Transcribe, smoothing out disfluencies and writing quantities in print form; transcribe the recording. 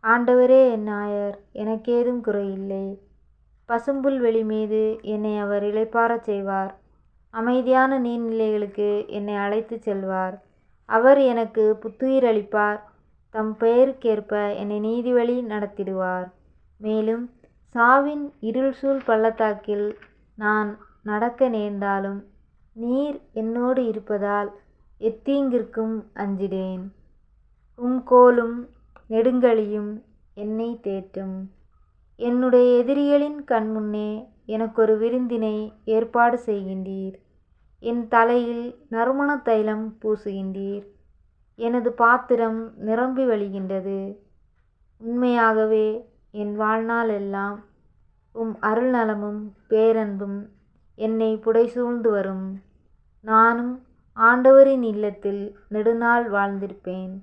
ஆண்டவரே என் நாயர், எனக்கேதும் குறையில்லை. பசும்புல் வெளி மீது என்னை அவர் இளைப்பாறச் செய்வார். அமைதியான நீர்நிலைகளுக்கு என்னை அழைத்துச் செல்வார். அவர் எனக்கு புத்துயிர் அளிப்பார். தம் பெயருக்கேற்ப என்னை நீதிவழி நடத்திடுவார். மேலும் சாவின் இருள்சூழ் பள்ளத்தாக்கில் நான் நடக்க நேர்ந்தாலும் நீர் என்னோடு இருப்பதால் எத்தீங்கிற்கும் அஞ்சிடேன். உம் கோலும் நெடுங்கலியும் என்னை தேற்றும். என்னுடைய எதிரிகளின் கண்முன்னே எனக்கொரு விருந்தினை ஏற்பாடு செய்கின்றீர். என் தலையில் நறுமண தைலம் பூசுகின்றீர். எனது பாத்திரம் நிரம்பி வழிகின்றது. உண்மையாகவே என் வாழ்நாள் எல்லாம் உம் அருள்நலமும் பேரன்பும் என்னை புடைசூழ்ந்து வரும். நானும் ஆண்டவரின் இல்லத்தில் நெடுநாள் வாழ்ந்திருப்பேன்.